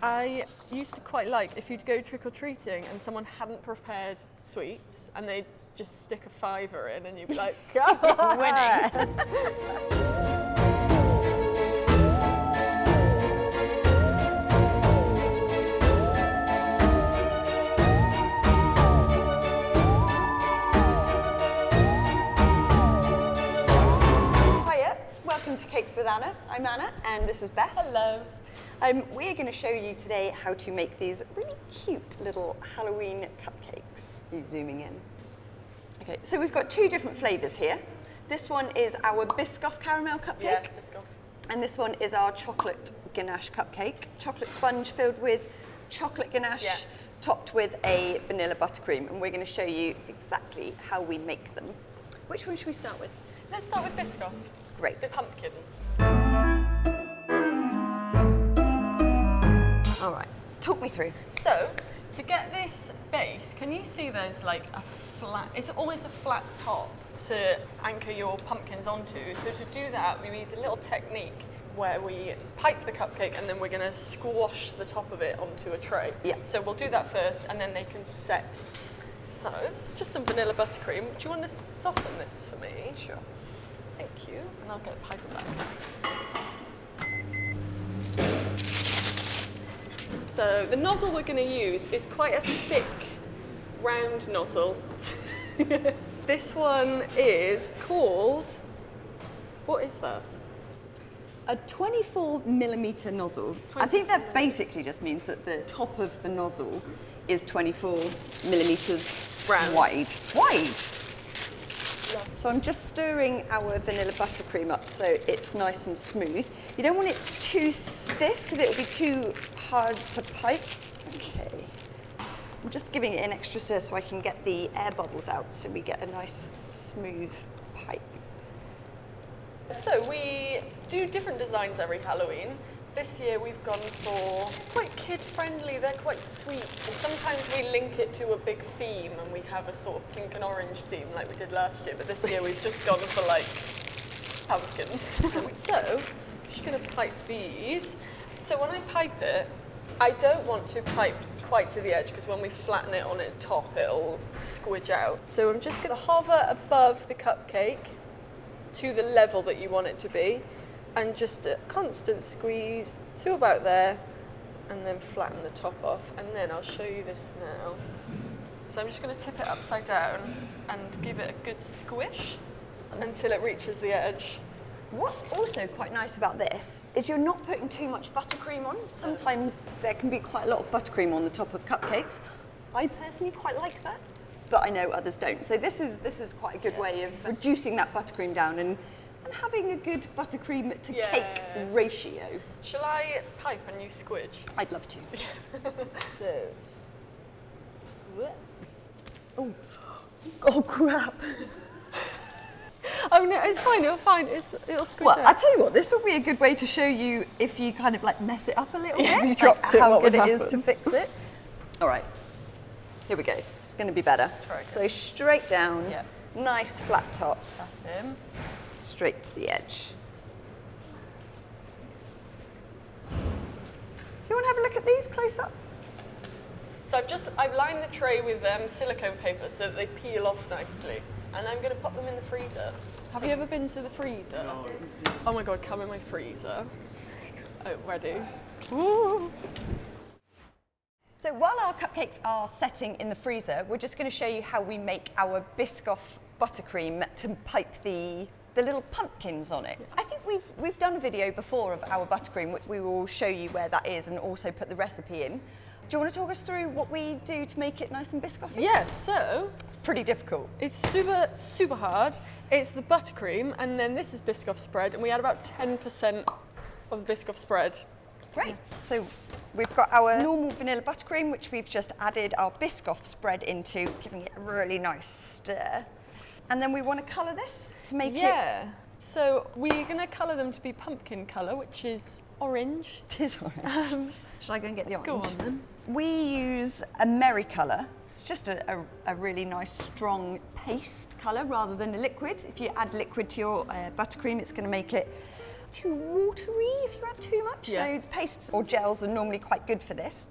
I used to quite like if you'd go trick-or-treating and someone hadn't prepared sweets and they'd just stick a fiver in and you'd be like, come on! Winning! Welcome to Cakes with Anna. I'm Anna and this is Beth. Hello. We're going to show you today how to make these really cute little Halloween cupcakes. Are you zooming in? Okay, so we've got two different flavours here. This one is our Biscoff caramel cupcake. Yes, Biscoff. And this one is our chocolate ganache cupcake. Chocolate sponge filled with chocolate ganache, topped with a vanilla buttercream. And we're going to show you exactly how we make them. Which one should we start with? Let's start with Biscoff. Great. The pumpkins. All right, talk me through. So, to get this base, can you see there's like a flat, it's almost a flat top to anchor your pumpkins onto. So to do that, we use a little technique where we pipe the cupcake and then we're gonna squash the top of it onto a tray. Yeah. So we'll do that first and then they can set. So, it's just some vanilla buttercream. Do you want to soften this for me? Sure. Thank you, and I'll get a piper back. So the nozzle we're going to use is quite a thick, round nozzle. This one is called, what is that? A 24mm nozzle. I think that basically just means that the top of the nozzle is 24mm Round. wide. So I'm just stirring our vanilla buttercream up so it's nice and smooth. You don't want it too stiff because it will be too hard to pipe. Okay. I'm just giving it an extra stir so I can get the air bubbles out so we get a nice smooth pipe. So we do different designs every Halloween. This year we've gone for quite kid-friendly, they're quite sweet. And sometimes we link it to a big theme and we have a sort of pink and orange theme like we did last year, but this year we've just gone for like pumpkins. So, I'm just gonna pipe these. So when I pipe it, I don't want to pipe quite to the edge because when we flatten it on its top, it'll squidge out. So I'm just gonna hover above the cupcake to the level that you want it to be. And just a constant squeeze to about there, and then flatten the top off. And then I'll show you this now. So I'm just going to tip it upside down and give it a good squish until it reaches the edge. What's also quite nice about this is you're not putting too much buttercream on. Sometimes there can be quite a lot of buttercream on the top of cupcakes. I personally quite like that, but I know others don't. So this is quite a good way of reducing that buttercream down and having a good buttercream to cake ratio. Shall I pipe and you squidge? I'd love to. So. Oh crap. Oh no, it's fine, it'll squidge Well, out. I'll tell you what, this will be a good way to show you if you kind of like mess it up a little bit. If you dropped it, how what good would it is happen? to fix it. All right, here we go. It's going to be better. Try it. So straight down, nice flat top. That's him. Straight to the edge. Do you want to have a look at these close up? So I've lined the tray with silicone paper so that they peel off nicely. And I'm going to pop them in the freezer. Have you ever been to the freezer? No. Oh my God, come in my freezer. Oh, ready? Woo. So while our cupcakes are setting in the freezer, we're just going to show you how we make our Biscoff buttercream to pipe the little pumpkins on it. I think we've done a video before of our buttercream, which we will show you where that is and also put the recipe in. Do you want to talk us through what we do to make it nice and Biscoffy? Yeah, so it's pretty difficult. It's super hard. It's the buttercream, and then this is Biscoff spread, and we add about 10% of the Biscoff spread. Great. So we've got our normal vanilla buttercream, which we've just added our Biscoff spread into, giving it a really nice stir. And then we want to colour this to make it... Yeah. So we're going to colour them to be pumpkin colour, which is orange. It is orange. Shall I go and get the orange? Go on then. We use a Merry colour. It's just a really nice, strong paste colour rather than a liquid. If you add liquid to your buttercream, it's going to make it too watery if you add too much. Yes. So pastes or gels are normally quite good for this.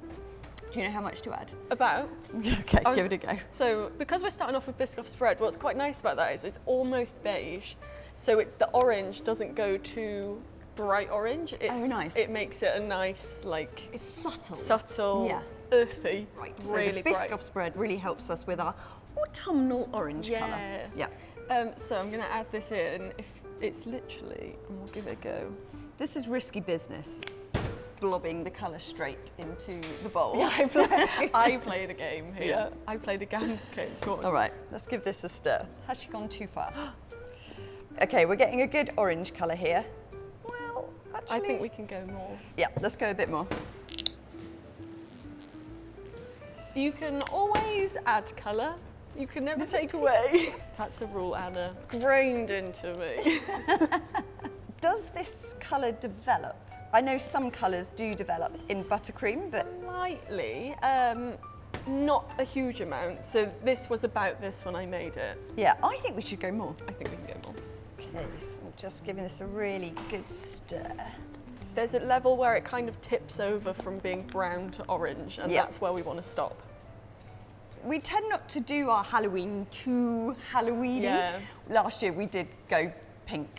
Do you know how much to add? About. Okay, give it a go. So because we're starting off with Biscoff spread, what's quite nice about that is it's almost beige. So the orange doesn't go too bright orange. Oh, nice. It makes it a nice, like... It's subtle. Subtle, Yeah. earthy, Right, so really the Biscoff bright. spread really helps us with our autumnal orange Yeah. colour. Yeah. So I'm going to add this in. If it's literally, and we'll give it a go. This is risky business, blobbing the colour straight into the bowl. Yeah, I played a game here. Yeah. I played a game. Go on. All right, let's give this a stir. Has she gone too far? Okay, we're getting a good orange colour here. Well, actually... I think we can go more. Yeah, let's go a bit more. You can always add colour. You can never take away. That's a rule, Anna. Grained into me. Does this colour develop? I know some colours do develop in buttercream, but... Slightly. Not a huge amount. So this was about this when I made it. Yeah, I think we should go more. I think we can go more. Okay, so I'm just giving this a really good stir. There's a level where it kind of tips over from being brown to orange, and Yeah. that's where we want to stop. We tend not to do our Halloween too Halloweeny. Yeah. Last year we did go pink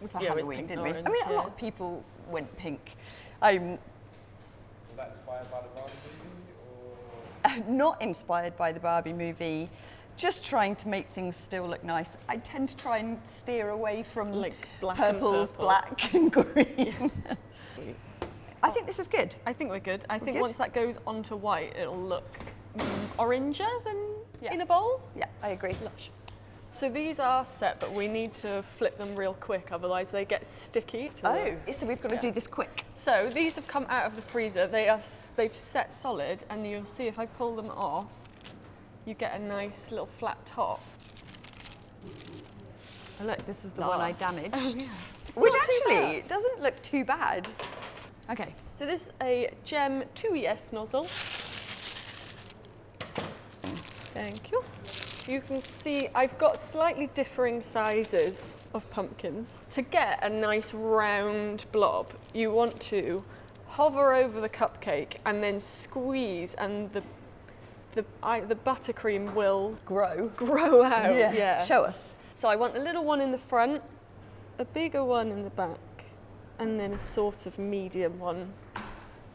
for Yeah, it was Halloween, pink didn't and we? orange, I mean, a lot yeah. of people went pink. Was that inspired by the Barbie movie, or? Not inspired by the Barbie movie, just trying to make things still look nice. I tend to try and steer away from Like black and purples, purple. black and green. I think this is good. I think we're good. I think good? once that goes onto white, it'll look oranger than Yeah. in a bowl. Yeah, I agree. Lush. So these are set, but we need to flip them real quick, otherwise they get sticky. Oh, so we've got to do this quick. So these have come out of the freezer. They've set solid, and you'll see if I pull them off, you get a nice little flat top. Oh, look, this is the one I damaged. Oh, yeah. It's Which not too actually bad. doesn't look too bad. Okay. So this is a Gem 2ES nozzle. Thank you. You can see I've got slightly differing sizes of pumpkins. To get a nice round blob, you want to hover over the cupcake and then squeeze, and the buttercream will Grow. grow out. Yeah. Show us. So I want a little one in the front, a bigger one in the back, and then a sort of medium one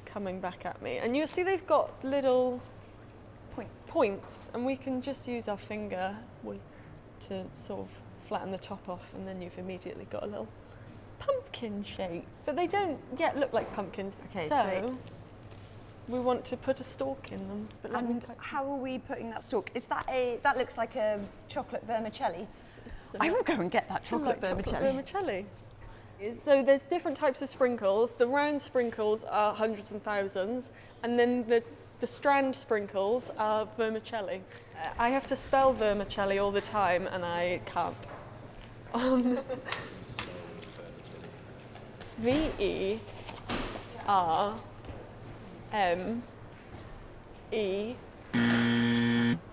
coming back at me. And you'll see they've got little points, and we can just use our finger to sort of flatten the top off, and then you've immediately got a little pumpkin shape. But they don't yet look like pumpkins, Okay, so so- we want to put a stalk in them. But let me And type- how are we putting that stalk? Is that that looks like a chocolate vermicelli? it's I will go and get that chocolate like vermicelli. vermicelli. So there's different types of sprinkles. The round sprinkles are hundreds and thousands, and then the strand sprinkles are vermicelli. I have to spell vermicelli all the time, and I can't.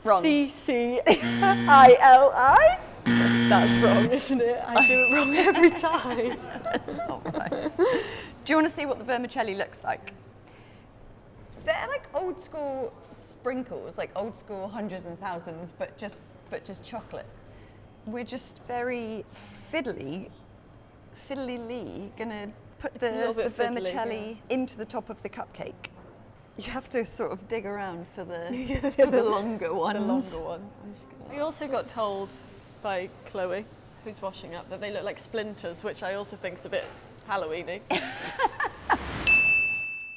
Wrong. VERMCCILI? That's wrong, isn't it? I do it wrong every time. That's not right. Do you want to see what the vermicelli looks like? They're like old school sprinkles, like old school hundreds and thousands, but just chocolate. We're just very fiddly gonna put It's a little the bit fiddly, vermicelli into the top of the cupcake. You have to sort of dig around for the for the longer ones. The longer ones. We also got told by Chloe, who's washing up, that they look like splinters, which I also think is a bit Halloweeny.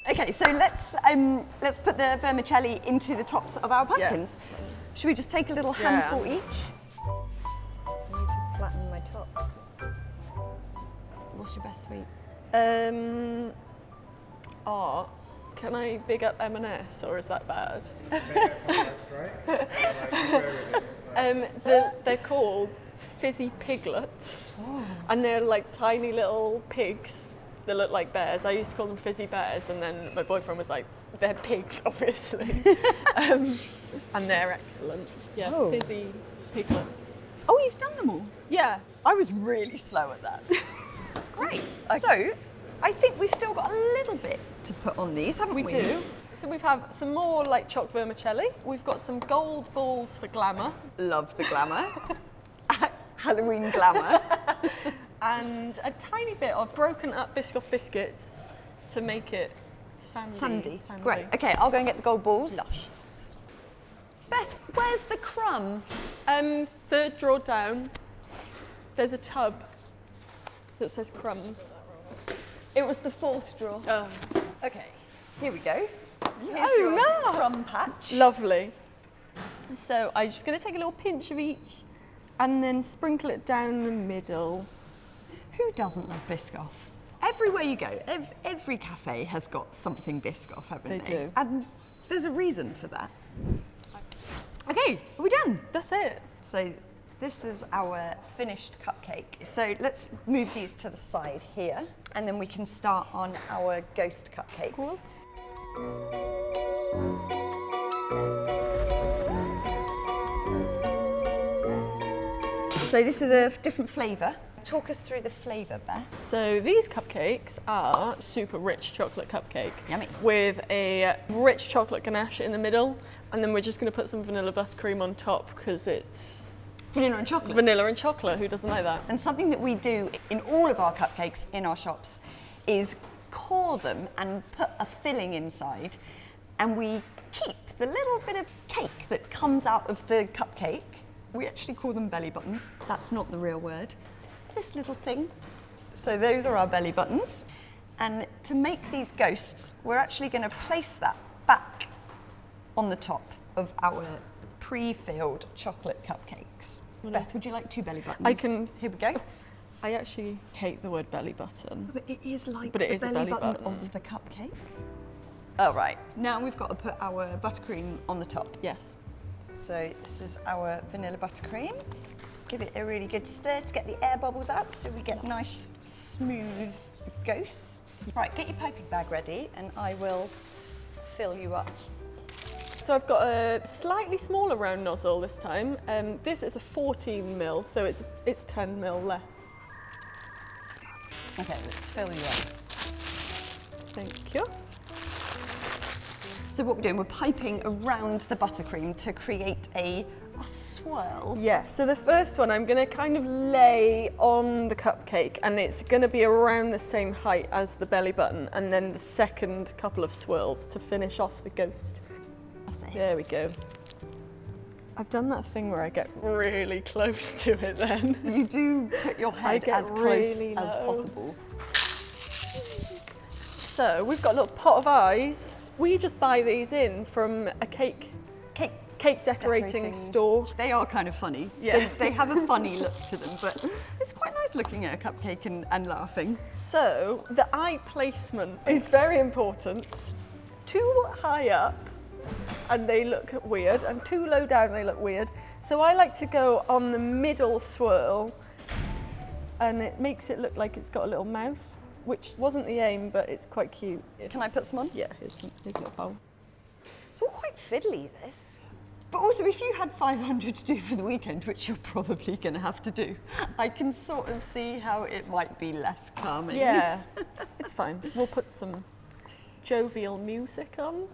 Okay, so let's put the vermicelli into the tops of our pumpkins. Yes. Should we just take a little Yeah. handful each? I need to flatten my tops. What's your best sweet? Can I big up M&S, or is that bad? They're called fizzy piglets, and they're like tiny little pigs that look like bears. I used to call them fizzy bears, and then my boyfriend was like, they're pigs, obviously. And they're excellent. Yeah, Oh. fizzy piglets. Oh, you've done them all? Yeah. I was really slow at that. Great. So, I think we've still got a little bit to put on these, haven't we? We do. So we have some more light choc vermicelli. We've got some gold balls for glamour. Love the glamour. Halloween glamour. And a tiny bit of broken up Biscoff biscuits to make it sandy. Great. Okay, I'll go and get the gold balls. Lush. Beth, where's the crumb? Third drawer down, there's a tub that says crumbs. It was the fourth drawer. Oh. Okay, here we go. Here's Oh, your no. crumb patch. Lovely. So I'm just going to take a little pinch of each and then sprinkle it down the middle. Who doesn't love Biscoff? Everywhere you go, every cafe has got something Biscoff, haven't they? They do. And there's a reason for that. Okay, are we done? That's it. So this is our finished cupcake. So let's move these to the side here, and then we can start on our ghost cupcakes. So this is a different flavour. Talk us through the flavour, Beth. So these cupcakes are super rich chocolate cupcake. Yummy. With a rich chocolate ganache in the middle, and then we're just going to put some vanilla buttercream on top because it's Vanilla and chocolate. vanilla and chocolate. Who doesn't like that? And something that we do in all of our cupcakes in our shops is core them and put a filling inside, and we keep the little bit of cake that comes out of the cupcake. We actually call them belly buttons. That's not the real word. This little thing. So those are our belly buttons. And to make these ghosts, we're actually going to place that back on the top of our pre-filled chocolate cupcakes. Beth, would you like 2 belly buttons? I can- Here we go. I actually hate the word belly button. But it is like But it the is a belly belly button button. of the cupcake. All right, now we've got to put our buttercream on the top. Yes. So this is our vanilla buttercream. Give it a really good stir to get the air bubbles out so we get nice, smooth ghosts. Right, get your piping bag ready and I will fill you up. So I've got a slightly smaller round nozzle this time. This is a 14 mil, so it's 10 mil less. Okay, let's fill you up. Thank you. So what we're doing, we're piping around the buttercream to create a swirl. Yeah, so the first one I'm going to kind of lay on the cupcake, and it's going to be around the same height as the belly button, and then the second couple of swirls to finish off the ghost. There we go. I've done that thing where I get really close to it then. You do put your head get as close really as low. possible. So we've got a little pot of eyes. We just buy these in from a cake decorating store. They are kind of funny. Yes. They have a funny look to them, but it's quite nice looking at a cupcake and laughing. So the eye placement is very important. Too high up and they look weird, and too low down they look weird. So I like to go on the middle swirl, and it makes it look like it's got a little mouth, which wasn't the aim, but it's quite cute. Can I put some on? Yeah, here's a little bowl. It's all quite fiddly, this. But also, if you had 500 to do for the weekend, which you're probably going to have to do, I can sort of see how it might be less calming. Yeah, it's fine. We'll put some jovial music on.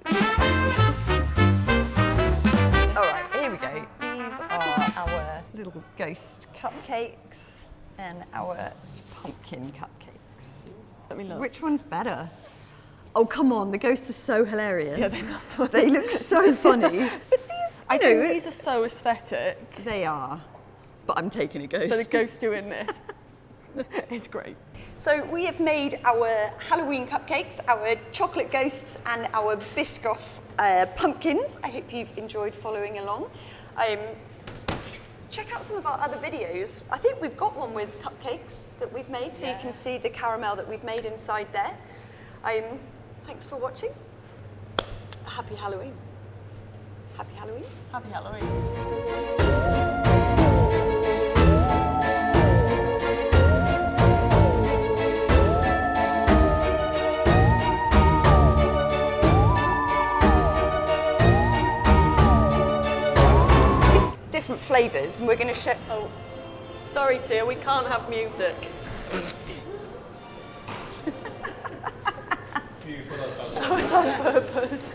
All right, here we go. These are our little ghost cupcakes and our pumpkin cupcakes. Let me look. Which one's better? Oh, come on, the ghosts are so hilarious. Yeah, they're not funny. They look so funny. But these, I think these are so aesthetic. they are. But I'm taking a ghost. But the ghost doing this is great. So we have made our Halloween cupcakes, our chocolate ghosts and our Biscoff pumpkins. I hope you've enjoyed following along. Check out some of our other videos. I think we've got one with cupcakes that we've made, so you can see the caramel that we've made inside there. Thanks for watching. Happy Halloween. Happy Halloween. Happy Halloween. Different flavours, and we're going to show. Oh, sorry, Tia, we can't have music. That was on purpose.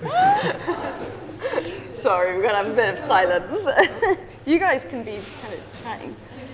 Sorry, we're going to have a bit of silence. You guys can be kind of chatting.